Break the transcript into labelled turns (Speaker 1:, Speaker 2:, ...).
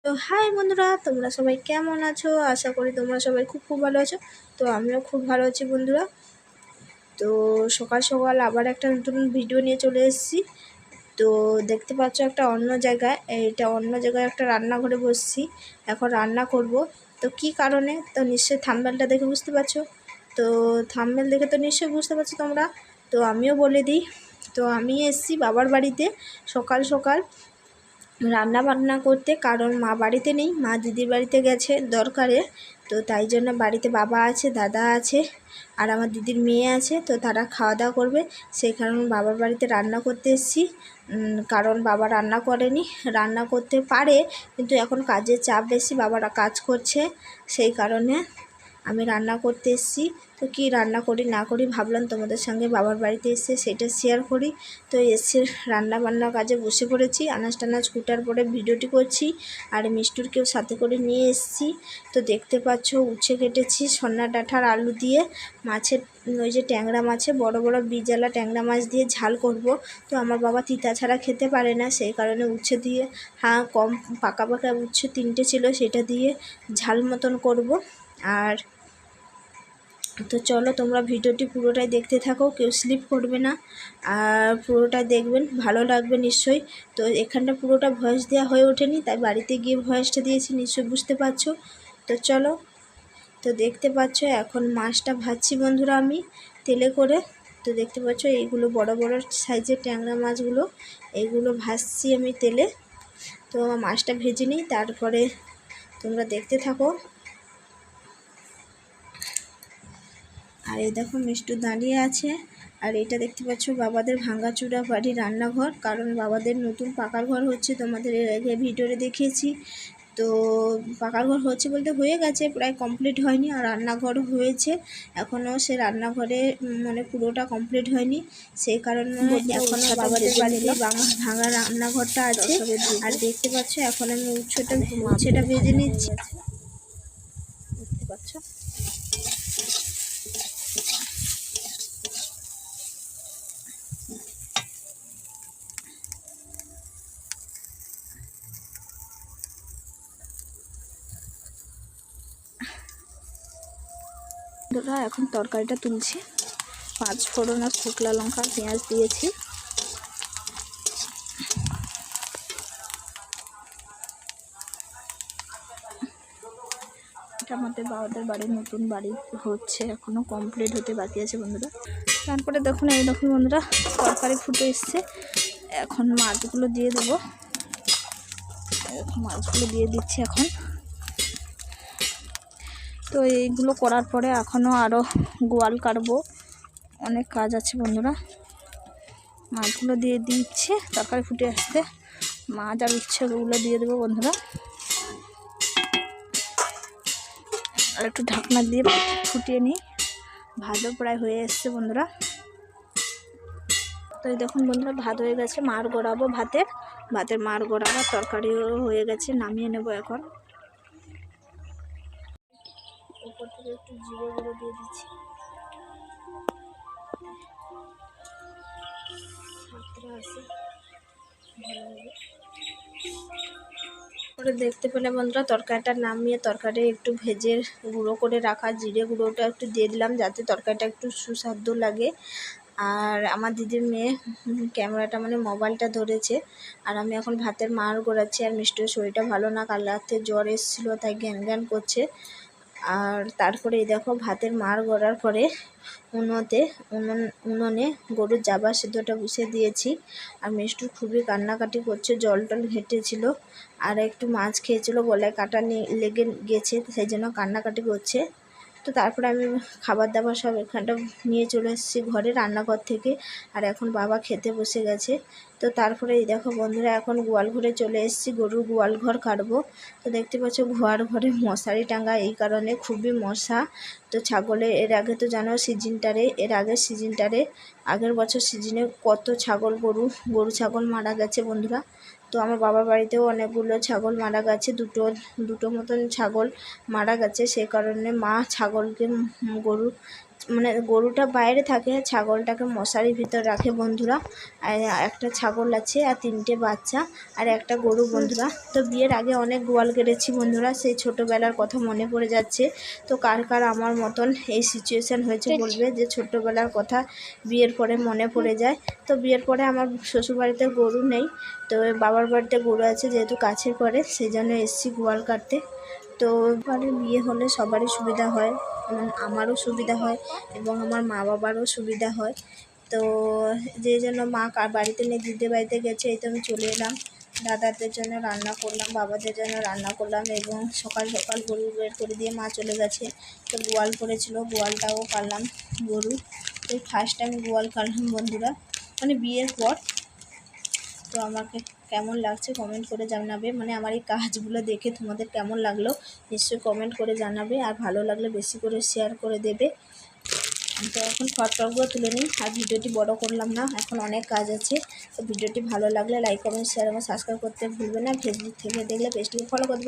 Speaker 1: তো হাই বন্ধুরা, তোমরা সবাই কেমন আছো? আশা করি তোমরা সবাই খুব খুব ভালো আছো। তো আমিও খুব ভালো আছি বন্ধুরা। তো সকাল সকাল আবার একটা নতুন ভিডিও নিয়ে চলে এসেছি। তো দেখতে পাচ্ছ একটা অন্য জায়গায়, অন্য জায়গায় একটা রান্নাঘরে বসছি। এখন রান্না করব। তো কি কারণে, তো নিশ্চয়ই থাম্বনেলটা দেখে বুঝতে পারছো। তো থাম্বনেল দেখে তো নিশ্চয়ই বুঝতে পারছো তোমরা। তো আমিও বলে দিই। তো আমি এসেছি বাবার বাড়িতে সকাল সকাল রান্না বান্না করতে, কারণ মা বাড়িতে নেই, মা দিদির বাড়িতে গেছে দরকারে। তো তাই জন্য বাড়িতে বাবা আছে, দাদা আছে, আর আমার দিদির মেয়ে আছে। তো তারা খাওয়া দাওয়া করবে, সেই কারণে বাবার বাড়িতে রান্না করতে এসেছি। কারণ বাবা রান্না করেনি, রান্না করতে পারে কিন্তু এখন কাজের চাপ বেশি, বাবারা কাজ করছে, সেই কারণে আমি রান্না করতে এসেছি। তো কি রান্না করি না করি ভাবলাম তোমাদের সঙ্গে বাবার বাড়িতে এসে সেটা শেয়ার করি। তো এসে রান্না বান্নার কাজে বসে পড়েছি, আনাজ টানাজ কুটার পরে ভিডিওটি করছি। আর মিষ্টুরকেও সাথে করে নিয়ে এসেছি। তো দেখতে পাচ্ছ উচ্ছে কেটেছি সন্না ডাঁটার আলু দিয়ে, মাছের ওই যে ট্যাংরা মাছে বড় বড় বিজালা ট্যাংরা মাছ দিয়ে ঝাল করব। তো আমার বাবা তিতা ছাড়া খেতে পারে না, সেই কারণে উচ্ছে দিয়ে, কম পাকা পাকা উচ্ছে 3টে ছিল, সেটা দিয়ে ঝাল মতন করব। আর তো চলো তোমরা ভিডিওটি পুরোটাই দেখতে থাকো, কেউ স্লিপ করবে না, আর পুরোটা দেখবেন, ভালো লাগবে নিশ্চয়ই। তো এখানটা পুরোটা ভয়েস দেওয়া হয়ে ওঠেনি, তাই বাড়িতে গিয়ে ভয়েসটা দিয়েছি, নিশ্চয়ই বুঝতে পারছো। তো চলো, তো দেখতে পাচ্ছ এখন মাছটা ভাজছি বন্ধুরা আমি তেলে করে। তো দেখতে পাচ্ছ এইগুলো বড় বড় সাইজের ট্যাংরা মাছগুলো, এইগুলো ভাজছি আমি তেলে। তো মাছটা ভেজে নিই, তারপরে তোমরা দেখতে থাকো। আর এই দেখো মিষ্টু দাঁড়িয়ে আছে। আর এটা দেখতে পাচ্ছ বাবাদের ভাঙাচুরা বাড়ি রান্নাঘর, কারণ বাবাদের নতুন পাকার ঘর হচ্ছে, তোমাদের এর আগে ভিডিওতে দেখিয়েছি। তো পাকার ঘর হচ্ছে বলতে হয়ে গেছে, প্রায় কমপ্লিট হয়নি, আর রান্নাঘর হয়েছে এখনও, সে রান্নাঘরে মানে পুরোটা কমপ্লিট হয়নি, সেই কারণে এখনও বাবাদের বাড়িতে ভাঙা রান্নাঘরটা আছে। আর দেখতে পাচ্ছ এখন আমি উচ্ছেটা ভেজে নিচ্ছি, দেখতে পাচ্ছ। এখন তরকারিটা তুলছি, 5 ফোড়ন আর শুকনো লঙ্কা পেঁয়াজ দিয়েছি। এটা আমাদের বাবাদের বাড়ি, নতুন বাড়ি হচ্ছে, এখনও কমপ্লিট হতে বাকি আছে বন্ধুরা। তারপরে দেখুন এই দেখুন বন্ধুরা তরকারি ফুটে এসছে, এখন মাছগুলো দিয়ে দেবো। মাছগুলো দিয়ে দিচ্ছি এখন। তো এইগুলো করার পরে এখনও আরও গোয়াল কাটবো, অনেক কাজ আছে বন্ধুরা। মাছগুলো দিয়ে দিচ্ছে, তরকারি ফুটে আসতে মাছ আর উচ্ছেগুলো দিয়ে দেবো বন্ধুরা। আর একটু ঢাকনা দিয়ে ফুটিয়ে নিই, ভাতও প্রায় হয়ে এসছে বন্ধুরা। তো এই দেখুন বন্ধুরা ভাত হয়ে গেছে, মার গড়াবো ভাতের মার গড়াবো, তরকারিও হয়ে গেছে, নামিয়ে নেব এখন। উপর থেকে একটু জিরে গুঁড়ো দিয়ে দিচ্ছি, পরে দেখতে পেলে বন্ধুরা তরকারিটা নামিয়ে তরকারি একটু ভেজে গুঁড়ো করে রাখা জিরে গুঁড়োটা একটু দিয়ে দিলাম, যাতে তরকারিটা একটু সুস্বাদু লাগে। আর আমার দিদির মেয়ে ক্যামেরাটা মানে মোবাইলটা ধরেছে, আর আমি এখন ভাতের মাড় গড়াচ্ছি। আর মিষ্টির শরীরটা ভালো না, কাল রাতে জ্বর এসেছিলো, তাই জ্ঞান জ্ঞান করছে। আর তারপরে এই দেখো ভাতের মাড় গড়ার পরে উনুনে গরুর জাবা সিদ্ধটা বসিয়ে দিয়েছি। আর মিষ্টু খুবই কান্নাকাটি করছে, জল টল ঘেটেছিল, আর একটু মাছ খেয়েছিল, গলায় কাটা লেগে গেছে, সেই জন্য কান্নাকাটি করছে। তো তারপরে আমি খাবার দাবার সব এখানটা নিয়ে চলে এসেছি ঘরে রান্নাঘর থেকে। আর এখন বাবা খেতে বসে গেছে। তো তারপরে এই দেখো বন্ধুরা এখন গোয়াল ঘরে চলে এসেছি, গরুর গোয়াল ঘর কাটবো। তো দেখতে পাচ্ছ ঘরে মশারি টাঙ্গা, এই কারণে খুবই মশা। তো ছাগলে এর আগে তো জানো আগের বছর সিজনে কত গরু ছাগল মারা গেছে বন্ধুরা। তো আমার বাবার বাড়িতেও অনেকগুলো ছাগল মারা গেছে, দুটো মতন ছাগল মারা গেছে, সেই কারণে মা গরু মানে গরুটা বাইরে থাকে, ছাগলটাকে মশারির ভিতর রাখে বন্ধুরা। আর একটা ছাগল আছে আর 3টে বাচ্চা আর একটা গরু বন্ধুরা। তো বিয়ের আগে অনেক গোয়াল কেটেছি বন্ধুরা, সেই ছোটোবেলার কথা মনে পড়ে যাচ্ছে। তো কার কার আমার মতন এই সিচুয়েশান হয়েছে বলবে, যে ছোটোবেলার কথা বিয়ের পরে মনে পড়ে যায়। তো বিয়ের পরে আমার শ্বশুরবাড়িতে গরু নেই, তো বাবার বাড়িতে গরু আছে, যেহেতু কাছের পরে সেই জন্য এসছি গোয়াল কাটতে। তো এবারে বিয়ে হলে সবারই সুবিধা হয়, আমারও সুবিধা হয় এবং আমার মা বাবারও সুবিধা হয়। তো যে জন্য মা বাড়িতে নেই, দিদির বাড়িতে গেছে, এই তো আমি চলে এলাম। দাদাদের জন্য রান্না করলাম, বাবাদের জন্য রান্না করলাম এবং সকাল সকাল গরু বের করে দিয়ে মা চলে গেছে। তো গোয়াল করেছিল, গোয়ালটাও কাটলাম গরু। এই ফার্স্ট টাইম গোয়াল কাটলাম বন্ধুরা, মানে বিয়ের পর। তো আমাকে কেমন লাগছে কমেন্ট করে জানাবে, মানে আমার এই কাজগুলো দেখে তোমাদের কেমন লাগলো নিশ্চয়ই কমেন্ট করে জানাবে, আর ভালো লাগলে বেশি করে শেয়ার করে দেবে। তো এখন ফটোগুলো তুলে নিই, আর ভিডিওটি বড় করলাম না, এখন অনেক কাজ আছে। তো ভিডিওটি ভালো লাগলে লাইক কমেন্ট শেয়ার এবং সাবস্ক্রাইব করতে ভুলবে না। ফেসবুক থেকে দেখলে পেজটিকে ফলো করবে।